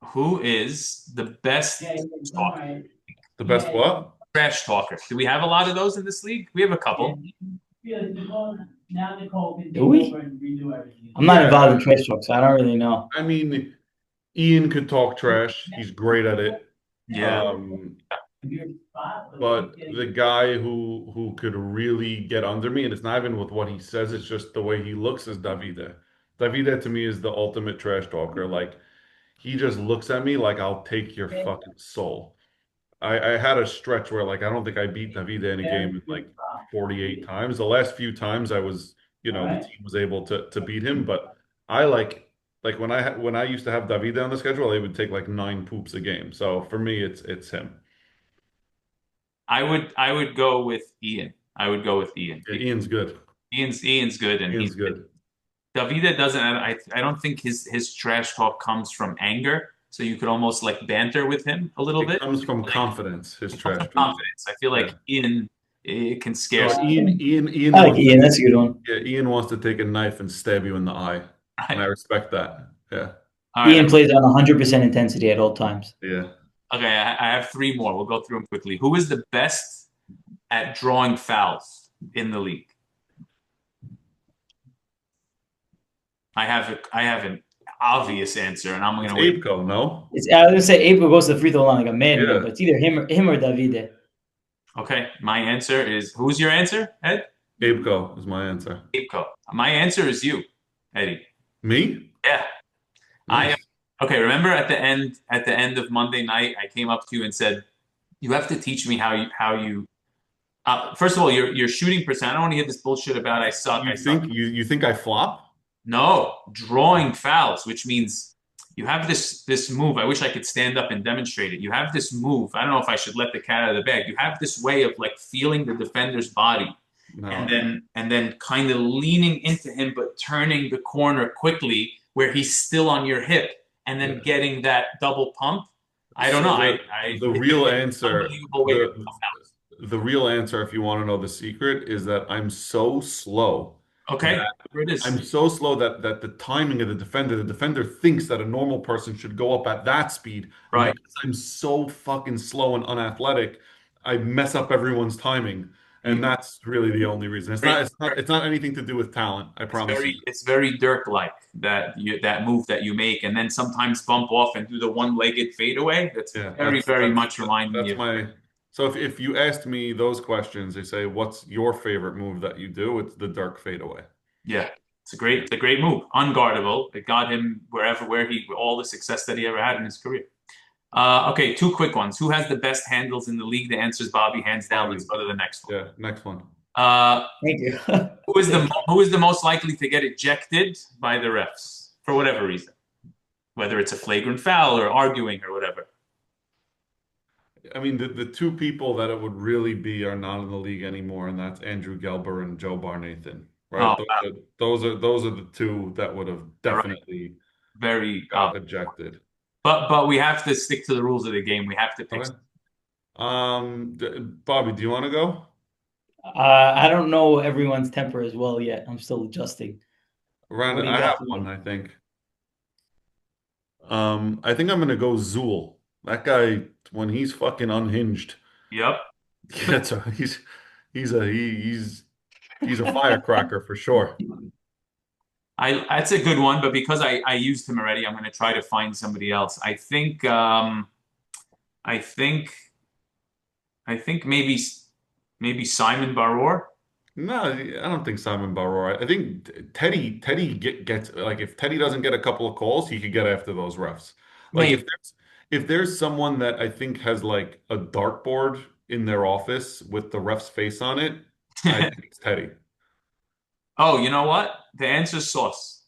who is the best talker? The best what? Trash talker. Do we have a lot of those in this league? We have a couple. Do we? I'm not involved Yeah, in trash talk, so I don't really know. I mean, Ian could talk trash. He's great at it. Yeah. Um, but the guy who could really get under me, and it's not even with what he says, it's just the way he looks, is Davide. Davide to me is the ultimate trash talker. Like he just looks at me like I'll take your fucking soul. I had a stretch where like I don't think I beat Davide in a game in like 48 times. The last few times I was, the team was able to beat him, but I like when I used to have Davide on the schedule, they would take like 9 poops a game. So for me, it's him. I would go with Ian. I would go with Ian. Yeah, Ian's good. Ian's good, and Ian's good. Davida doesn't. I don't think his trash talk comes from anger. So you could almost like banter with him a little It bit. comes from Like confidence, his it comes trash from talk. confidence. I feel Yeah. like Ian it can scare No, some. Ian I like wants to Ian. That's a good one. yeah, Ian wants to take a knife and stab you in the eye. And I Right. respect that. Yeah. All right. Ian plays on 100% intensity at all times. Yeah. Okay. I have three more. We'll go through them quickly. Who is the best at drawing fouls in the league? I have an obvious answer, and I'm going It's to wait. Apeco, no? I was gonna say April goes to the free throw line like a madman, Yeah. but it's either him or Davide. Okay. My answer is who's your answer, Ed? Apeco is my answer. Apeco. My answer is you, Eddie. Me? Yeah. I Nice. okay. Remember at the end of Monday night, I came up to you and said, "You have to teach me how you." First of all, your shooting percent. I don't want to hear this bullshit about I suck. I suck. You think I flop? No, drawing fouls, which means you have this move. I wish I could stand up and demonstrate it. You have this move. I don't know if I should let the cat out of the bag. You have this way of like feeling the defender's body No. and then kind of leaning into him, but turning the corner quickly where he's still on your hip, and then Yeah. getting that double pump. I don't know. So I the it's real an answer, unbelievable way to draw the real answer, if you want to know the secret, is that I'm so slow fouls. Okay, that here it I'm is. so slow that the timing of the defender thinks that a normal person should go up at that speed. And Right. because I'm so fucking slow and unathletic, I mess up everyone's timing. And You that's really the only reason. very, It's not anything to do with talent, I promise you. it's very Dirk-like that move that you make, and then sometimes bump off and do the one-legged fadeaway. That's Yeah, very much reminding me that's of. my so if you asked me those questions, they say, what's your favorite move that you do? It's the dark fadeaway. Yeah, Yeah. it's a great move. Unguardable. It got him where he all the success that he ever had in his career. Okay, two quick ones. Who has the best handles in the league? The answer is Bobby, hands down. Let's Bobby. go to the next one. Yeah, next one. Uh, Thank you. who is the most likely to get ejected by the refs for whatever reason, whether it's a flagrant foul or arguing or whatever. I mean, the two people that it would really be are not in the league anymore, and that's Andrew Gelber and Joe Barnathan, right? Oh, wow. Those are the two that would have All right. definitely Very got ejected. but we have to stick to the rules of the game. We have to pick. Okay. Bobby, do you want to go? I don't know everyone's temper as well yet. I'm still adjusting. What do you I have got for one, me? I think. I think I'm gonna go Zool. That guy, when he's fucking unhinged, Yep. that's he's a firecracker for sure. That's a good one, but because I used him already, I'm going to try to find somebody else. I think I think maybe Simon Baror. No, I don't think Simon Barrow. I think Teddy gets like if Teddy doesn't get a couple of calls, he could get after those refs. Like Maybe. if there's someone that I think has like a dartboard in their office with the ref's face on it, I think it's Teddy. Oh, you know what? The answer's Sauce.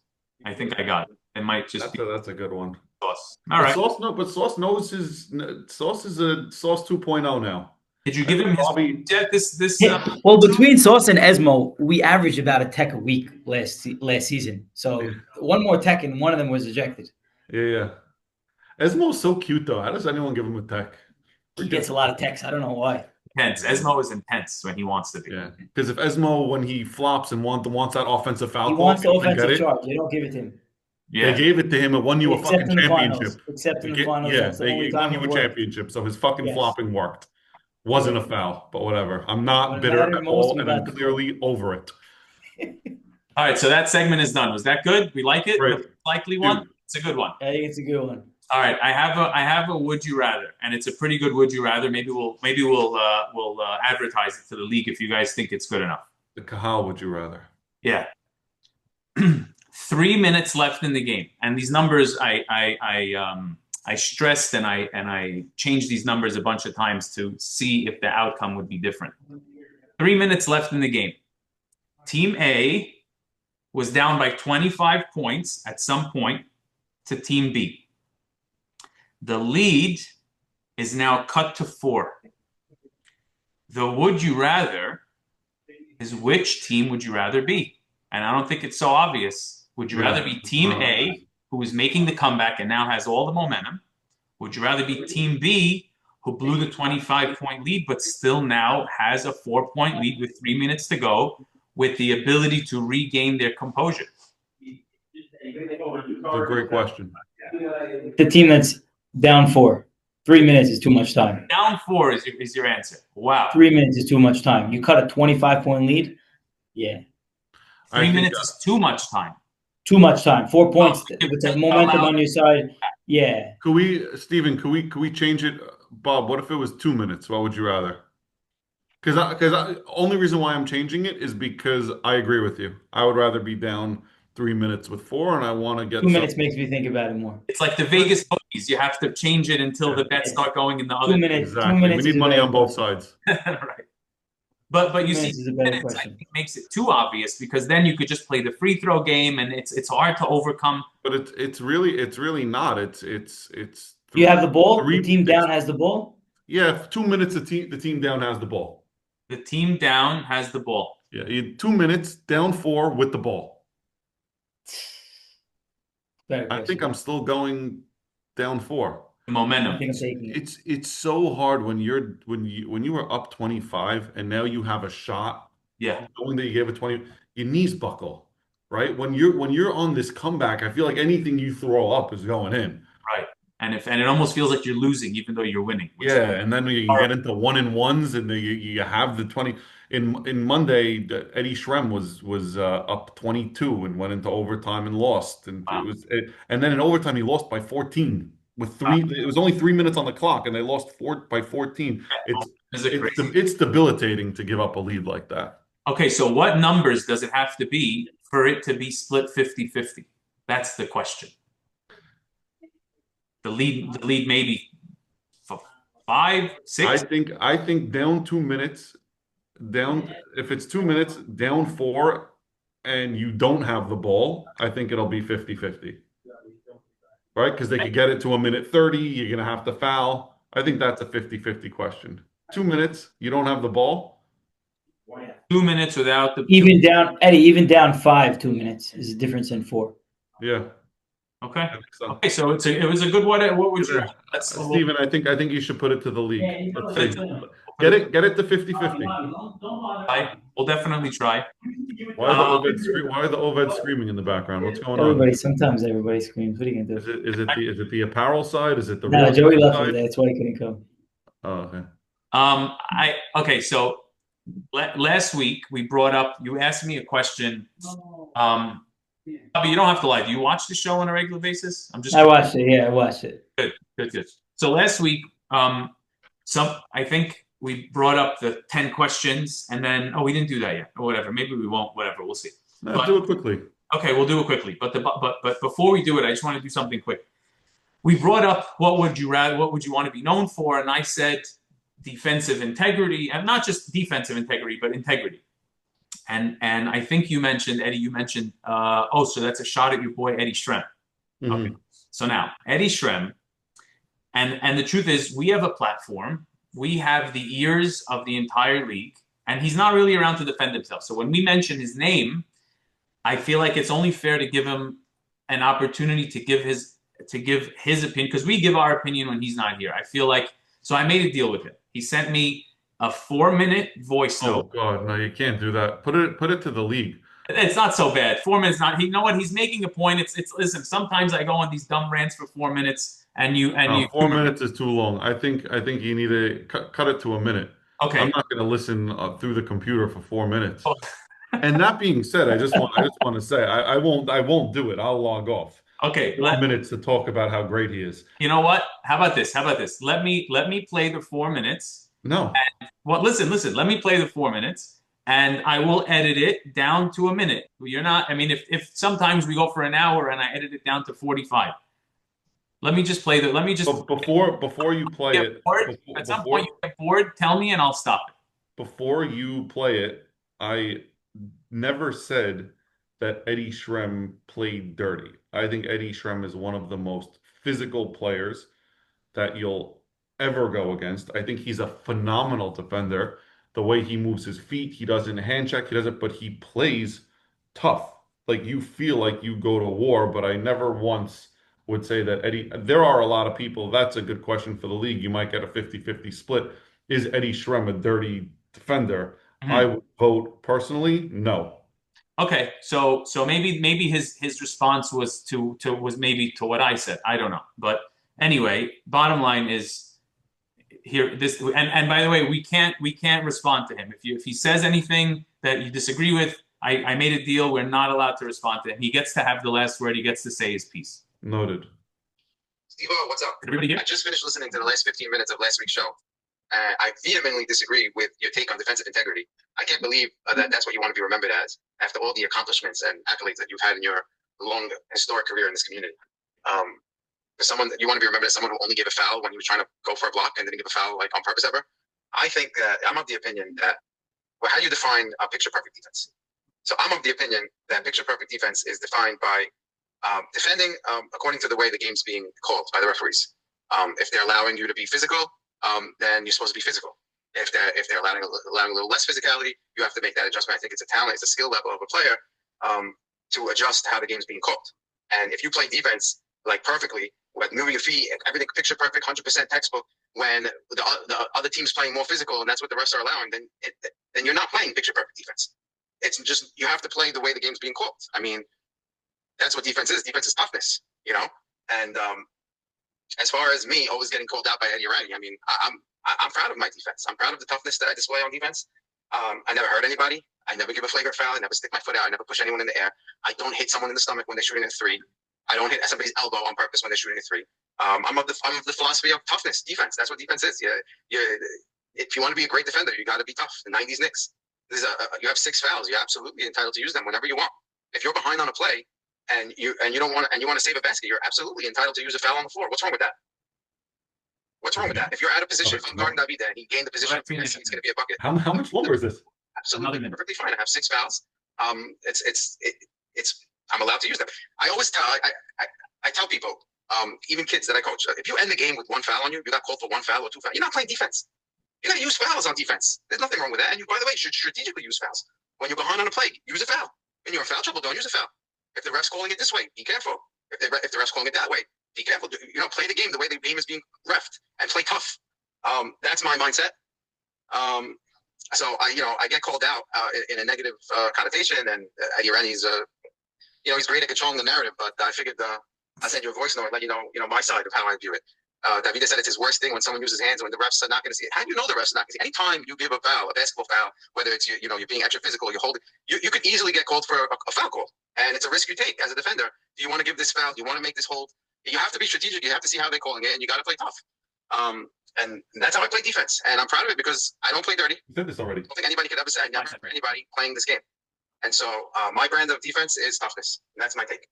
I think I got it. It might just be That's a good one. Sauce. All right. But Sauce knows his Sauce is a Sauce 2.0 now. Did you I give think him his Bobby. yet this Yeah, well, between Sauce and Esmo, we averaged about a tech a week last season. So one more tech, and one of them was ejected. Yeah. Esmo's so cute though. How does anyone give him a tech? He gets a lot of techs. I don't know why. intense? Esmo is intense when he wants to be. Yeah, because if Esmo, when he flops and wants that offensive He foul call, wants if the he doesn't get offensive it, charge. They don't give it to him. they Yeah. gave it to him and won you a Except fucking in the finals. championship. Except in the finals. Yeah, That's the only they won time you it a worked. championship, so his fucking Yes. flopping worked. Wasn't a Yep. foul, but whatever. I'm not When it bitter mattered at most, all, we and I'm got the call. clearly over it. All right, so that segment is done. Was that good? We like it? The Right, likely one? dude. It's a good one. I think it's a good one. All right, I have a would you rather, and it's a pretty good would you rather. Maybe we'll advertise it to the league if you guys think it's good enough. The Kahal, would you rather? Yeah. 3 minutes left in the game, and these numbers I stressed and I changed these numbers a bunch of times to see if the outcome would be different. 3 minutes left in the game. Team A was down by 25 points at some point to Team B. The lead is now cut to 4. The would you rather is which team would you rather be? And I don't think it's so obvious. Would you rather Yeah. be Team A, who is making the comeback and now has all the momentum? Would you rather be Team B, who blew the 25-point lead but still now has a 4-point lead with 3 minutes to go with the ability to regain their composure? It's a great question. The team that's down 4. 3 minutes is too much time. Down 4 is your answer. Wow. 3 minutes is too much time. You cut a 25-point lead. Yeah. I 3 minutes is too much time. Too much time. 4 points Oh, with the momentum on your side. Yeah. Steven, could we change it? Bob, what if it was 2 minutes? What would you rather? Because only reason why I'm changing it is because I agree with you. I would rather be down 3 minutes with 4, and I want to get 2 some. minutes makes me think about it more. It's like the Vegas bookies. You have to change it until the bets start going in the other. 2 minutes. 2 Exactly. We minutes need is a money better on both question. sides. Right. But 2 you see, minutes is a better minutes, I question. think makes it too obvious because then you could just play the free throw game and it's hard to overcome. But it's really not. It's You have the ball. The team it's- down has the ball. Yeah, 2 minutes. The team down has the ball. The team down has the ball. Yeah, 2 minutes down 4 with the ball. Better I question. think I'm still going down 4. The I momentum. think I'm taking it. It's so hard when you were up 25 and now you have a shot Yeah. knowing that you gave a 20, your knees buckle, right? When you're on this comeback, I feel like anything you throw up is going in. Right. And it almost feels like you're losing even though you're winning. Yeah, and then you can get into 1-and-1s, and you have the 20 in Monday. Eddie Shrem was up 22 and went into overtime and lost, and Wow. and then in overtime he lost by 14 with Wow. three. It was only 3 minutes on the clock, and they lost by 14. Is it crazy? It's debilitating to give up a lead like that. Okay, so what numbers does it have to be for it to be split 50-50? That's the question. The lead maybe 5, 6. I think down 2 minutes, down if it's 2 minutes, down 4, and you don't have the ball, I think it'll be 50-50. Right? Because they could get it to a minute 30, you're gonna have to foul. I think that's a 50-50 question. 2 minutes, you don't have the ball. 2 minutes without the Even down, Eddie. Even down 5, 2 minutes is a difference in 4. Yeah. Okay. I think so. Okay, so it was a good one. What would you? Steven, I think you should put it to the league. Let's see. Get Get it to 50-50. We'll definitely try. Why are the Oveds screaming in the background? What's going on? Sometimes everybody screams. What are you gonna Is do? it the apparel side? Is it the No, real Joey estate left side? today. That's why he couldn't come. Oh, okay. So last week we brought up. You asked me a question. Bobby, you don't have to lie. Do you watch the show on a regular basis? I'm just I watched it. Yeah, I watched it. good, good, good. So last week, I think we brought up the 10 questions, and then we didn't do that yet, or whatever. Maybe we won't. Whatever, we'll see. Let's But do it quickly. okay, we'll do it quickly. But before we do it, I just want to do something quick. We brought up what would you want to be known for, and I said defensive integrity, and not just defensive integrity, but integrity. And I think you mentioned Eddie. You mentioned so that's a shot at your boy Eddie Shrem. Okay, Mm-hmm. so now Eddie Shrem, and the truth is we have a platform. We have the ears of the entire league, and he's not really around to defend himself. So when we mention his name, I feel like it's only fair to give him an opportunity to give his opinion, because we give our opinion when he's not here. I feel like, so I made a deal with him. He sent me a 4-minute voice Oh note. God, no, you can't do that. Put it to the league. It's not so bad. 4 minutes not. You know what? He's making a point. It's listen. Sometimes I go on these dumb rants for 4 minutes, and you No, 4 minutes is too long. I think you need to cut it to a minute. I'm okay. not going to listen through the computer for 4 minutes. And that being said, I just want to say I won't do it. I'll log off. Okay. 4 minutes to talk about how great he is. You know what? How about this? How about this? Let me play the 4 minutes. No. Well, listen. Let me play the 4 minutes, and I will edit it down to a minute. You're not. I mean, if sometimes we go for an hour and I edit it down to 45. Let me just play the. Let me just But before you play get it, bored. before At some point, you get bored. Tell me, and I'll stop it. before you play it, I never said that Eddie Shrem played dirty. I think Eddie Shrem is one of the most physical players that you'll ever go against. I think he's a phenomenal defender. The way he moves his feet, he doesn't hand check, he doesn't, but he plays tough. Like you feel like you go to war, but I never once would say that Eddie, there are a lot of people, that's a good question for the league. You might get a 50-50 split. Is Eddie Shrem a dirty defender? I Mhm. would vote personally, no. Okay, so maybe his response was to was maybe to what I said. I don't know, but anyway, bottom line is here this and by the way, we can't respond to him if he says anything that you disagree with. I made a deal. We're not allowed to respond to him. He gets to have the last word. He gets to say his piece. Noted. Steve, what's up? Can everybody hear? I just finished listening to the last 15 minutes of last week's show. I vehemently disagree with your take on defensive integrity. I can't believe that that's what you want to be remembered as after all the accomplishments and accolades that you've had in your long historic career in this community. For someone that you want to be remembered as someone who only gave a foul when he was trying to go for a block and didn't give a foul like on purpose ever. I think that I'm of the opinion that, well, how do you define a picture perfect defense? So I'm of the opinion that picture perfect defense is defined by defending according to the way the game's being called by the referees. If they're allowing you to be physical, then you're supposed to be physical. If they're allowing a little less physicality, you have to make that adjustment. I think it's a talent, it's a skill level of a player to adjust how the game's being called. And if you play defense like perfectly, with moving your feet, everything picture perfect, 100% textbook, when the other team's playing more physical and that's what the refs are allowing, then you're not playing picture perfect defense. It's just you have to play the way the game's being called. I mean, that's what defense is. Defense is toughness, you know. And as far as me always getting called out by Eddie Rennie, I mean, I'm proud of my defense. I'm proud of the toughness that I display on defense. I never hurt anybody. I never give a flagrant foul. I never stick my foot out. I never push anyone in the air. I don't hit someone in the stomach when they're shooting a three. I don't hit somebody's elbow on purpose when they're shooting a three. I'm of the philosophy of toughness, defense. That's what defense is. If you want to be a great defender, you got to be tough. The '90s Knicks. You have 6 fouls. You're absolutely entitled to use them whenever you want. If you're behind on a play and you want to save a basket, you're absolutely entitled to use a foul on the floor. What's wrong with that? What's wrong with that? If you're out of position, if I'm guarding David and he gained the position, it's going to be a bucket. How much longer is this? Absolutely, perfectly fine. I have 6 fouls. I'm allowed to use them. I always tell people, even kids that I coach, if you end the game with 1 foul on you, you got called for 1 foul or 2 fouls. You're not playing defense. You got to use fouls on defense. There's nothing wrong with that. And you, by the way, should strategically use fouls. When you're behind on a play, use a foul. When you're in foul trouble, don't use a foul. If the ref's calling it this way, be careful. If the ref's calling it that way, be careful. Play the game the way the game is being refed and play tough. That's my mindset. So I get called out in a negative connotation, and Eddie Rennie's he's great at controlling the narrative. But I figured I send you a voice note and let you know my side of how I view it. Davide said it's his worst thing when someone uses hands when the refs are not going to see it. How do you know the refs are not going to see it? Anytime you give a foul, a basketball foul, whether it's you're being extra physical, you're holding, you could easily get called for a foul call, and it's a risk you take as a defender. Do you want to give this foul? Do you want to make this hold? You have to be strategic. You have to see how they're calling it, and you got to play tough. And that's how I play defense, and I'm proud of it because I don't play dirty. You said this already. I don't think anybody could ever say I never heard anybody playing this game. And so my brand of defense is toughness. And that's my take.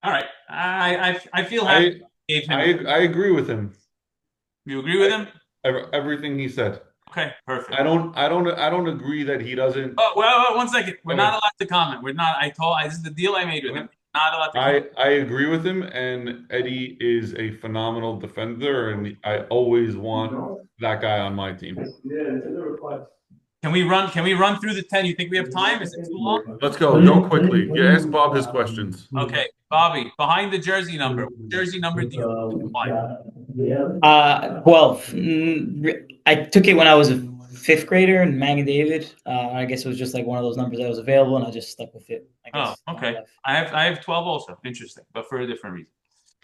All right. I feel happy. I agree with him. You agree with him? Everything he said. Okay, perfect. I don't agree that he doesn't. Oh, well, 1 second. We're not allowed to comment. We're not. This is the deal I made with him. Not allowed to comment. I agree with him, and Eddie is a phenomenal defender, and I always want that guy on my team. Can we run through the 10? You think we have time? Is it too long? Let's go quickly. You ask Bob his questions. Okay, Bobby, behind the jersey number. What jersey number do you like? 12. I took it when I was a fifth grader in Mang and David. I guess it was just like one of those numbers that was available, and I just stuck with it. I guess. Oh, okay. I have 12 also. Interesting, but for a different reason.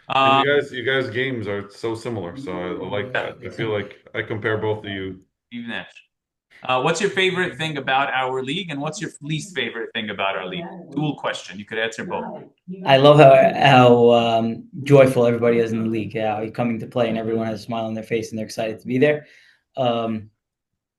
And you guys' games are so similar, so I like that. I feel like I compare both of you. Even that. What's your favorite thing about our league, and what's your least favorite thing about our league? Dual question. You could answer both. I love how joyful everybody is in the league. Yeah, you're coming to play, and everyone has a smile on their face, and they're excited to be there.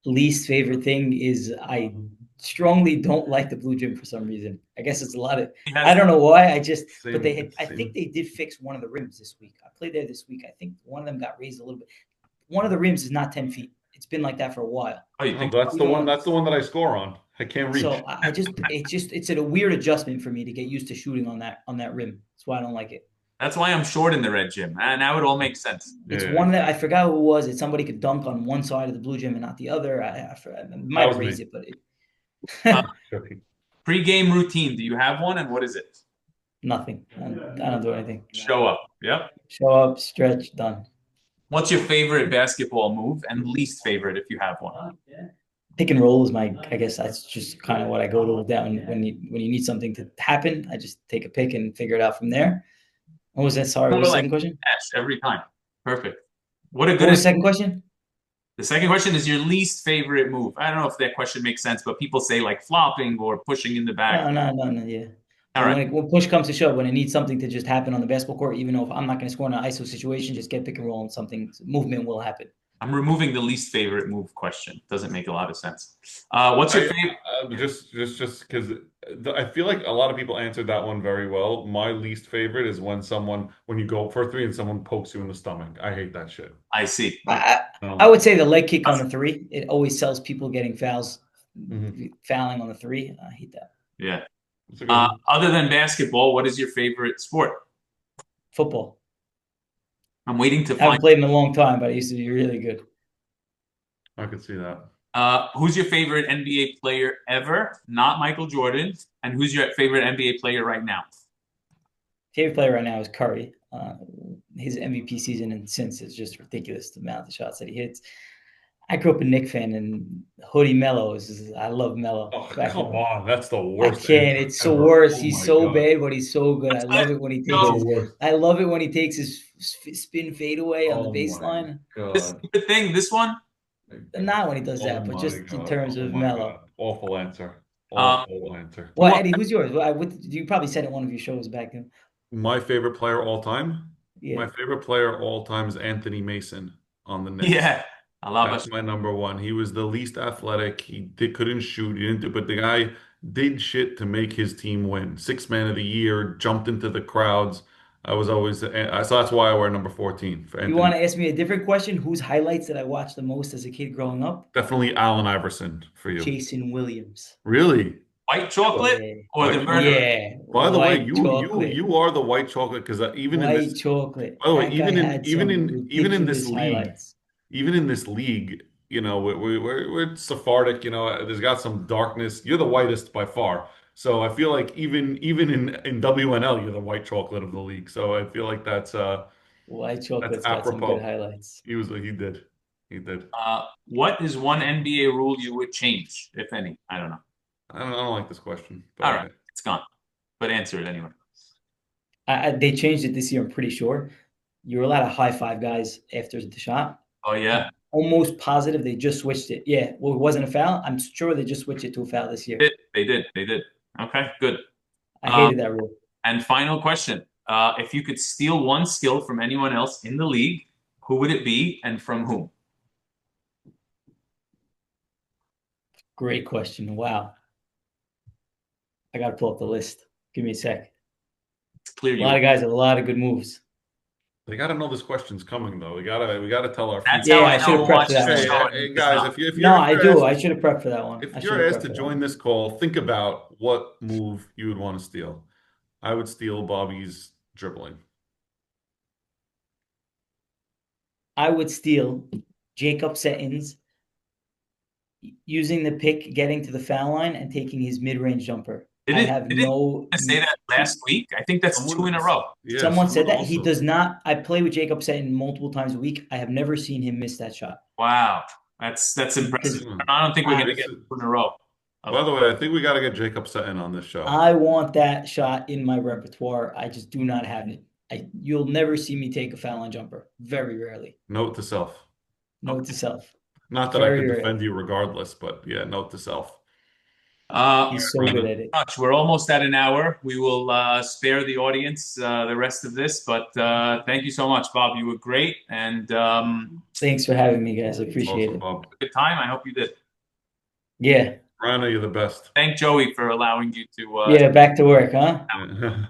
Least favorite thing is I strongly don't like the blue gym for some reason. I guess it's a lot of I don't know why. I think they did fix one of the rims this week. I played there this week. I think one of them got raised a little bit. One of the rims is not 10 feet. It's been like that for a while. Oh, you think that's the one? That's the one that I score on. I can't reach. So it's a weird adjustment for me to get used to shooting on that rim. That's why I don't like it. That's why I'm short in the red gym. And now it all makes sense. It's one that I forgot who it was. It's somebody could dunk on one side of the blue gym and not the other. I might have raised it, but pre-game routine. Do you have one, and what is it? Nothing. I don't do anything. Show up. Yep. Show up, stretch, done. What's your favorite basketball move and least favorite if you have one? Pick and roll is I guess that's just kind of what I go to down when you need something to happen. I just take a pick and figure it out from there. What was that? Sorry, what was the second question? Yes, every time. Perfect. What was the second question? The second question is your least favorite move. I don't know if that question makes sense, but people say like flopping or pushing in the back. No, yeah. All right. When push comes to shove, when it needs something to just happen on the basketball court, even though if I'm not going to score in an ISO situation, just get pick and roll and movement will happen. I'm removing the least favorite move question. Doesn't make a lot of sense. What's your favorite? Just because I feel like a lot of people answered that one very well. My least favorite is when you go for a three and someone pokes you in the stomach. I hate that shit. I see. I would say the leg kick on the three. It always sells people getting fouls, fouling on the three. I hate that. Yeah. Other than basketball, what is your favorite sport? Football. I'm waiting to I haven't played in a long time, but I used to be really good. I could see that. Who's your favorite NBA player ever? Not Michael Jordan. And who's your favorite NBA player right now? Favorite player right now is Curry. His MVP season and since is just ridiculous, the amount of shots that he hits. I grew up a Knicks fan, and Hoodie Melo I love Melo. Oh, come on, that's the worst. I can't. It's the worst. He's so bad, but he's so good. I love it when he takes his spin fadeaway on the baseline. The thing, this one. Not when he does that, but just in terms of Melo. Awful answer. Awful answer. Well, Eddie, who's yours? You probably said it in one of your shows back then. My favorite player all time. Yeah. My favorite player all time is Anthony Mason on the Knicks. Yeah. That's my number one. He was the least athletic. Couldn't shoot. But the guy did shit to make his team win. Sixth man of the year, jumped into the crowds. I was always so that's why I wear number 14. You want to ask me a different question? Whose highlights did I watch the most as a kid growing up? Definitely Allen Iverson for you. Jason Williams. Really? White chocolate or the murder? Yeah. By the way, you are the white chocolate because even in this chocolate. By the way, even in this league. Even in this league, we're Sephardic. There's got some darkness. You're the whitest by far. So I feel like even in WNL, you're the white chocolate of the league. So I feel like that's white chocolate's got some good highlights. He did. What is one NBA rule you would change, if any? I don't know. I don't like this question. But all right, it's gone. But answer it anyway. They changed it this year, I'm pretty sure. you're allowed to high five guys after the shot. Oh yeah, Almost positive they just switched it. Yeah, well, it wasn't a foul. I'm sure they just switched it to a foul this year. they did. Okay, good. I hated that rule. And final question: if you could steal one skill from anyone else in the league, who would it be, and from whom? Great question. Wow. I got to pull up the list. Give me a sec. It's clear A you. lot of guys have a lot of good moves. They got to know this question's coming though. We gotta tell our That's future. how Yeah, I I know should have who prepped for watches that the one. show. Hey, and guys, not. if No, you're I if do. you're I asked, should have prepped for that one. if I should you're have asked prepped to for that join one. this call, think about what move you would want to steal. I would steal Bobby's dribbling. I would steal Jacob Settins using the pick, getting to the foul line, and taking his mid-range jumper. I have Didn't no. say that last week? I think that's two in a row. Yeah, Someone said that he also. does not. I play with Jacob Seton multiple times a week. I have never seen him miss that shot. Wow, that's impressive. I don't think we're gonna get two in a row. By the way, I think we got to get Jacob Sutton on this show. I want that shot in my repertoire. I just do not have it. You'll never see me take a foul line jumper. Very rarely. Note to self. Note to self. Not that I Very could rarely. defend you regardless, but yeah, note to self. He's so good at it. We're almost at an hour. We will spare the audience the rest of this, but thank you so much, Bob. You were great, and Thanks for having me, guys. I appreciate Awesome, it. Bob. good time. I hope you did. Yeah. Rana, you're the best. Thank Joey for allowing you to. Yeah, back to work, huh? Yeah.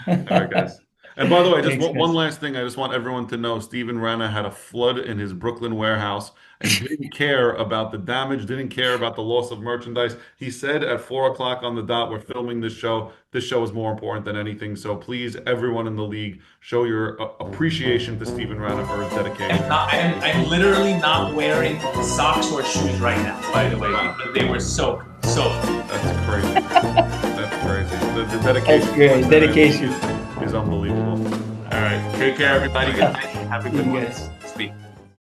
All right, guys. And by the way, just Thanks, one guys. last thing. I just want everyone to know Steven Rana had a flood in his Brooklyn warehouse and didn't care about the damage, didn't care about the loss of merchandise. He said at 4 o'clock on the dot, we're filming this show. This show is more important than anything. So please, everyone in the league, show your appreciation to Steven Rana for his dedication. I'm literally not wearing socks or shoes right now, by the way, because they were soaked. That's crazy. That's crazy. The dedication. That's great. Dedication. Is unbelievable. All right. Take care, everybody. Good night. Have a good one. Guys.